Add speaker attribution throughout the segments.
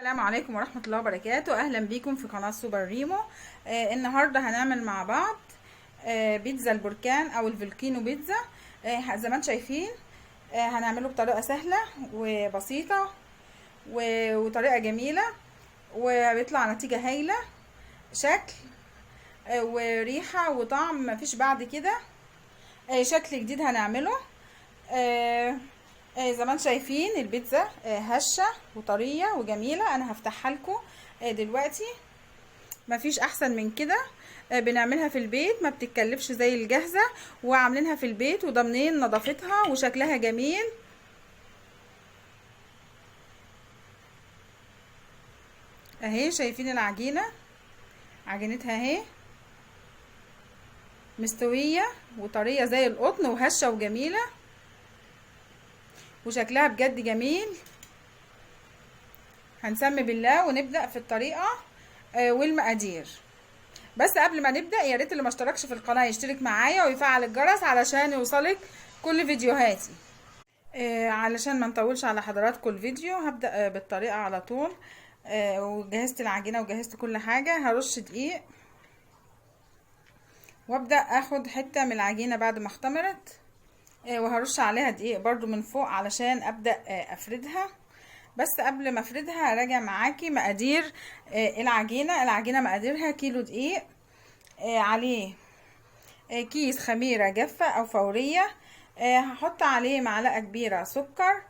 Speaker 1: السلام عليكم ورحمة الله وبركاته. أهلا بيكم في قناة سوبر ريمو. النهاردة هنعمل مع بعض بيتزا البركان أو الفولكينو بيتزا. زي ما انتم شايفين، هنعمله بطريقة سهلة وبسيطة وطريقة جميلة، وبيطلع نتيجة هايلة، شكل وريحة وطعم مفيش بعد كده. شكل جديد هنعمله. زي ما انتم شايفين البيتزا هشة وطرية وجميلة. انا هفتحها لكم دلوقتي. مفيش احسن من كده. بنعملها في البيت، ما بتتكلفش زي الجاهزة، وعاملينها في البيت وضامنين نظافتها وشكلها جميل. اهي شايفين العجينة، عجينتها اهي مستوية وطرية زي القطن وهشة وجميلة، وشكلها بجد جميل. هنسمي بالله ونبدأ في الطريقة والمقادير. بس قبل ما نبدأ، يا ريت اللي ما اشتركش في القناة يشترك معايا ويفعل الجرس علشان يوصلك كل فيديوهاتي. علشان ما نطولش على حضراتكم الفيديو، هبدأ بالطريقة على طول. وجهزت العجينة وجهزت كل حاجة. هرش دقيق وابدأ اخد حتة من العجينة بعد ما اختمرت، وهرش عليها دقيق برضو من فوق علشان ابدأ افردها. بس قبل ما افردها راجع معاكي مقادير العجينة مقاديرها: كيلو دقيق، عليه كيس خميرة جافة او فورية، هحط عليه معلقة كبيرة سكر،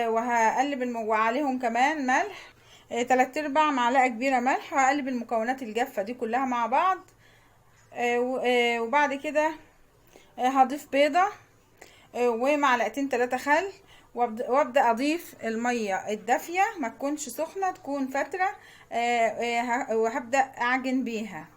Speaker 1: وهقلب وعليهم كمان ملح، 3/4 معلقة كبيرة ملح، وهقلب المكونات الجافة دي كلها مع بعض. وبعد كده هضيف بيضة ومعلقتين 3 خل، وابدا اضيف الميه الدافيه، ما تكونش سخنه، تكون فتره، وهبدا اعجن بيها.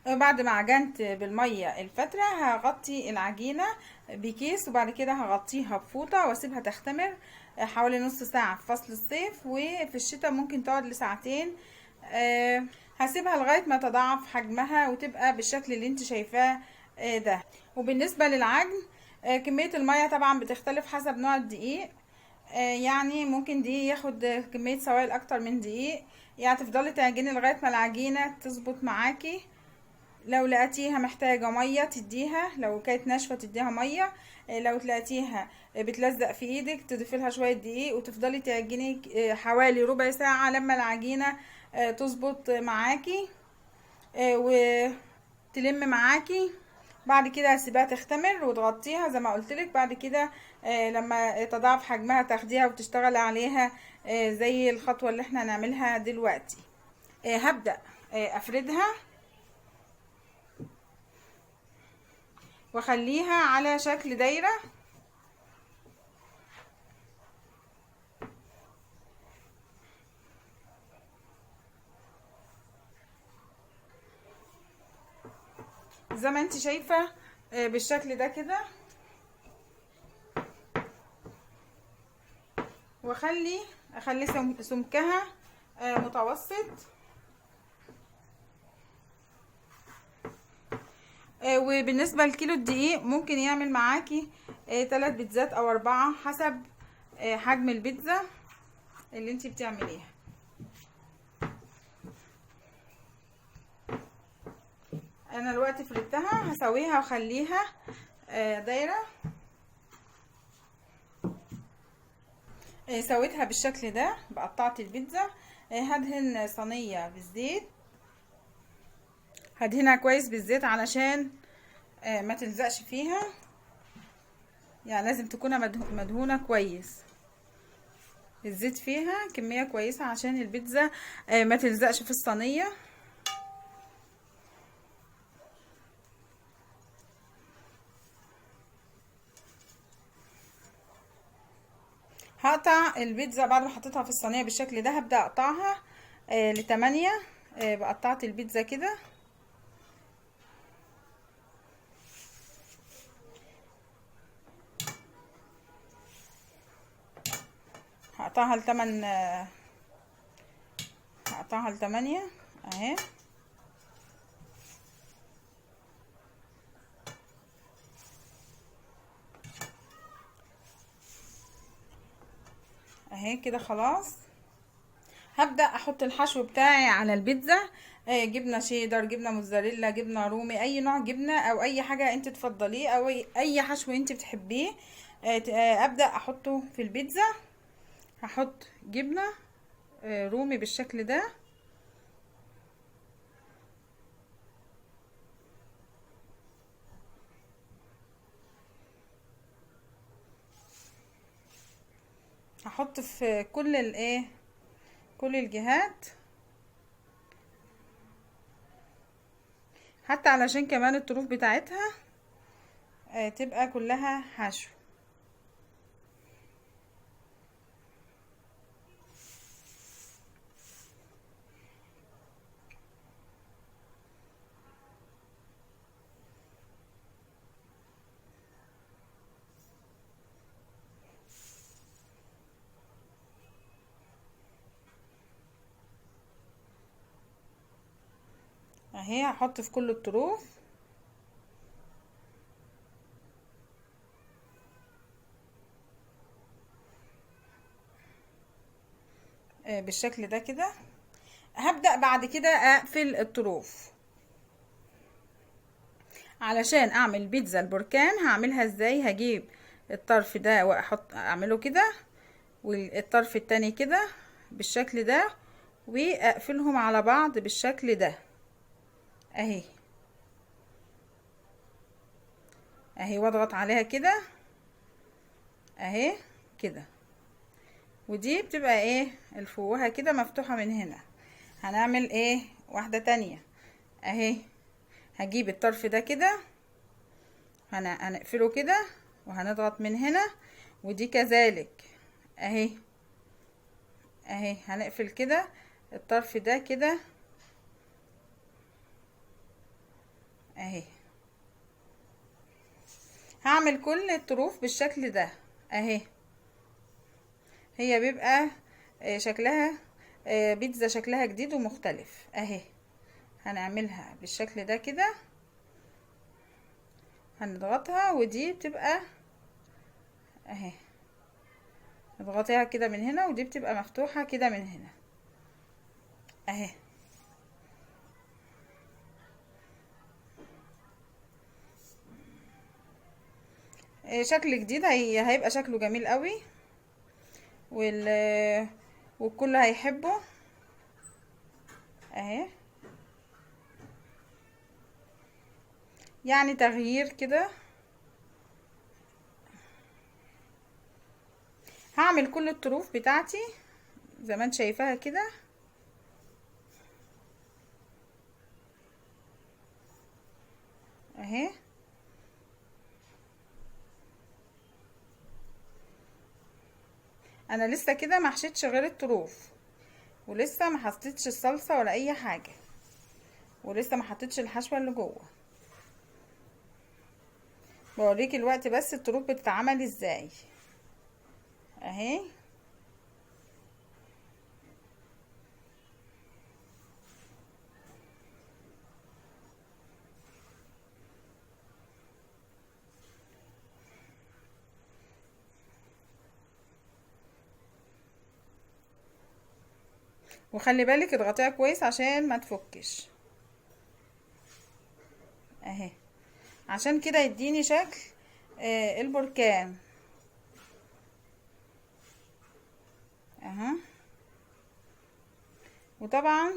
Speaker 1: بعد ما عجنت بالميه الفتره هغطي العجينه بكيس، وبعد كده هغطيها بفوطه واسيبها تختمر حوالي نص ساعه في فصل الصيف، وفي الشتاء ممكن تقعد لساعتين. هسيبها لغايه ما تضاعف حجمها وتبقى بالشكل اللي انت شايفاه ده. وبالنسبه للعجن، كميه الميه طبعا بتختلف حسب نوع الدقيق. يعني ممكن دقيق ياخد كميه سوائل اكتر من دقيق، يعني تفضلي تعجني لغايه ما العجينه تظبط معاكي. لو لقيتيها محتاجة مية تديها، لو كانت ناشفة تديها مية. لو تلاقيتيها بتلزق في ايدك تضيفي لها شوية دقيق وتفضلي تعجني حوالي ربع ساعة لما العجينة تظبط معاكي وتلم معاكي. بعد كده هسيبها تختمر وتغطيها زي ما قلتلك. بعد كده لما تضاعف حجمها تاخديها وتشتغل عليها زي الخطوة اللي احنا هنعملها دلوقتي. هبدأ افردها واخليها على شكل دايرة. زي ما انت شايفة بالشكل ده كده، اخلي سمكها متوسط. وبالنسبة لكيلو الدقيق ممكن يعمل معاكي 3 بيتزات او 4 حسب حجم البيتزا اللي انت بتعمليها. انا دلوقتي فردتها، هسويها واخليها دايرة. سويتها بالشكل ده بقطعت البيتزا. هدهن صينية بالزيت، هدهنها كويس بالزيت علشان ما تلزقش فيها، يعني لازم تكون مدهونة كويس. الزيت فيها كمية كويسة عشان البيتزا ما تلزقش في الصينية. هقطع البيتزا بعد ما حطيتها في الصينية بالشكل ده. هبدأ اقطعها ل8. بقطعت البيتزا كده، هقطعها ل8 اهي. اهي كده خلاص. هبدأ احط الحشو بتاعي على البيتزا. جبنة شيدر، جبنة موتزاريلا، جبنة رومي، اي نوع جبنة او اي حاجة انت تفضليه، او اي حشو انت بتحبيه. ابدأ احطه في البيتزا. هحط جبنة رومي بالشكل ده. هحط في كل الجهات، حتى علشان كمان الطروف بتاعتها تبقى كلها حشو. اهي هحط في كل الطروف بالشكل ده كده. هبدأ بعد كده اقفل الطروف. علشان اعمل بيتزا البركان هعملها ازاي؟ هجيب الطرف ده اعمله كده، والطرف التاني كده بالشكل ده، واقفلهم على بعض بالشكل ده. اهي اهي واضغط عليها كده اهي كده. ودي بتبقى الفوهة كده مفتوحة من هنا. هنعمل واحدة تانية اهي. هجيب الطرف ده كده، هنقفله كده وهنضغط من هنا، ودي كذلك اهي اهي. هنقفل كده الطرف ده كده اهي. هعمل كل الطروف بالشكل ده اهي. هي بيبقى شكلها بيتزا شكلها جديد ومختلف اهي. هنعملها بالشكل ده كده، هنضغطها ودي بتبقى اهي. نضغطيها كده من هنا ودي بتبقى مفتوحة كده من هنا اهي. شكل جديد هيبقى شكله جميل قوي، والكل هيحبه اهي. يعني تغيير كده. هعمل كل الطروف بتاعتي زي ما انت شايفاها كده اهي. انا لسه كده ما حشيتش غير الطروف، ولسه ما حطيتش الصلصه ولا اي حاجه، ولسه ما حطيتش الحشوه اللي جوه. بوريك الوقت بس الطروف بتتعمل ازاي اهي. وخلي بالك اضغطيها كويس عشان ما تفكش اهي، عشان كده يديني شكل البركان اها. وطبعا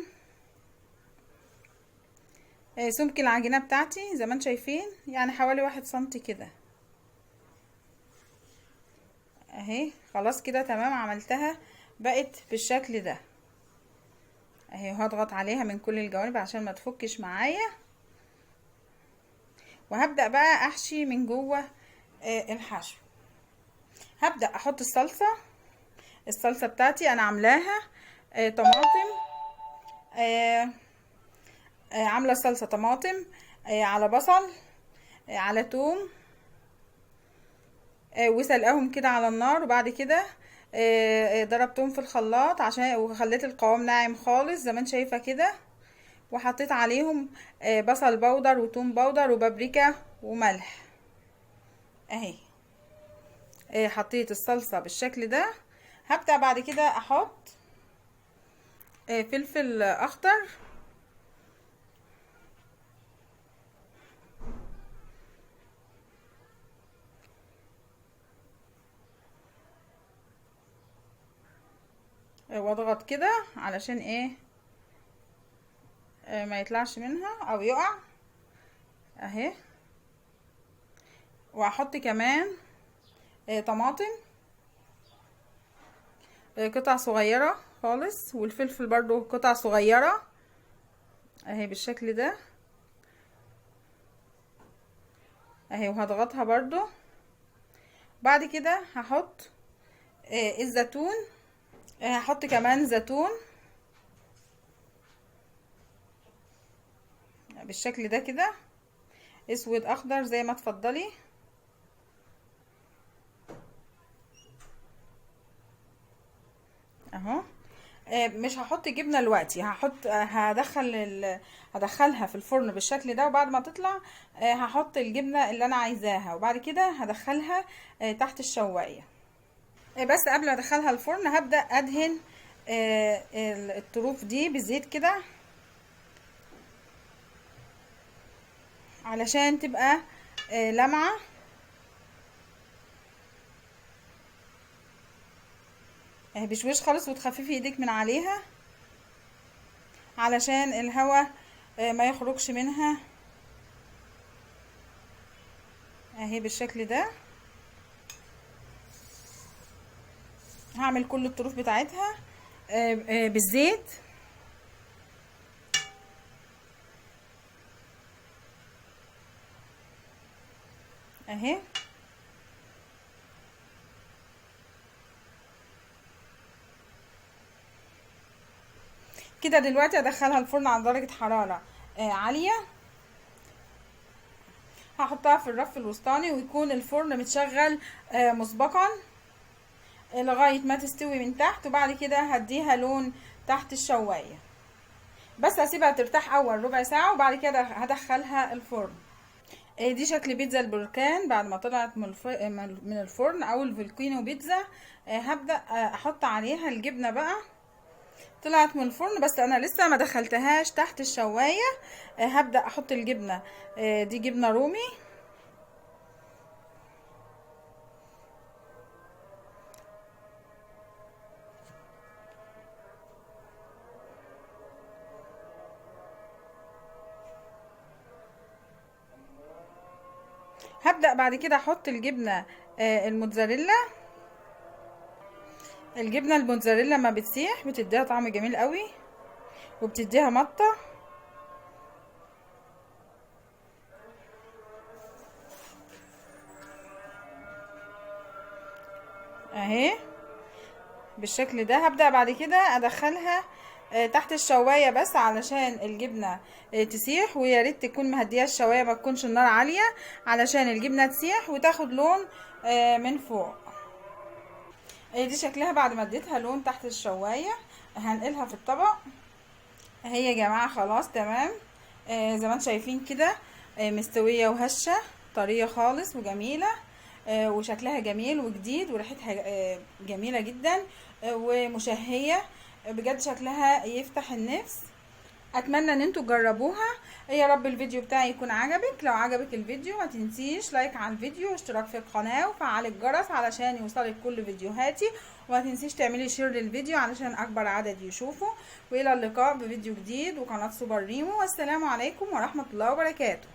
Speaker 1: سمك العجينة بتاعتي زي ما انتم شايفين يعني حوالي 1 سنتي كده اهي. خلاص كده تمام، عملتها بقت بالشكل ده اهي. هضغط عليها من كل الجوانب عشان ما تفكش معايا، وهبدأ بقى احشي من جوه الحشو. هبدأ احط الصلصة بتاعتي انا عاملاها طماطم، عاملة صلصة طماطم على بصل على توم، وسلقاهم كده على النار، وبعد كده ضربتهم في الخلاط عشان وخليت القوام ناعم خالص زي ما انت شايفه كده. وحطيت عليهم بصل بودر وتوم بودر وبابريكا وملح اهي. حطيت الصلصه بالشكل ده. هبدأ بعد كده احط فلفل اخضر، واضغط كده علشان ايه ما يطلعش منها او يقع اهي. واحط كمان طماطم قطع صغيرة خالص، والفلفل برضو قطع صغيرة اهي بالشكل ده اهي. وهضغطها برضو. بعد كده هحط الزيتون، هحط كمان زيتون بالشكل ده كده، اسود اخضر زي ما تفضلي اهو. مش هحط جبنه دلوقتي، هدخلها في الفرن بالشكل ده، وبعد ما تطلع هحط الجبنه اللي انا عايزاها، وبعد كده هدخلها تحت الشوايه. بس قبل ما ادخلها الفرن هبدا ادهن الطروف دي بالزيت كده علشان تبقى لمعه. بشويش خالص، وتخففي ايدك من عليها علشان الهواء ما يخرجش منها اهي بالشكل ده. هعمل كل الطروف بتاعتها بالزيت اهي كده. دلوقتي ادخلها الفرن على درجة حرارة عالية. هحطها في الرف الوسطاني ويكون الفرن متشغل مسبقا لغاية ما تستوي من تحت، وبعد كده هديها لون تحت الشواية. بس هسيبها ترتاح اول ربع ساعة وبعد كده هدخلها الفرن. دي شكل بيتزا البركان بعد ما طلعت من الفرن، او الفولكينو بيتزا. هبدأ احط عليها الجبنة بقى. طلعت من الفرن بس انا لسه ما دخلتهاش تحت الشواية. هبدأ احط الجبنة. دي جبنة رومي هبدأ بعد كده احط الجبنة الموتزاريلا. الجبنة الموتزاريلا لما بتسيح بتديها طعم جميل قوي وبتديها مطة اهي بالشكل ده. هبدأ بعد كده ادخلها تحت الشواية بس علشان الجبنة تسيح، ويا ريت تكون مهدية الشواية، ما تكونش النار عالية علشان الجبنة تسيح وتاخد لون من فوق. دي شكلها بعد ما اديتها لون تحت الشواية. هنقلها في الطبق اهي يا جماعة. خلاص تمام. زي ما انتم شايفين كده مستوية وهشة طرية خالص وجميلة، وشكلها جميل وجديد وريحتها جميلة جدا ومشهية بجد، شكلها يفتح النفس. اتمنى ان انتوا تجربوها. يا رب الفيديو بتاعي يكون عجبك. لو عجبك الفيديو ما تنسيش لايك على الفيديو واشتراك في القناة وفعل الجرس علشان يوصلك كل فيديوهاتي، وما تنسيش تعملي شير للفيديو علشان اكبر عدد يشوفه. والى اللقاء بفيديو جديد وقناة سوبر ريمو، والسلام عليكم ورحمة الله وبركاته.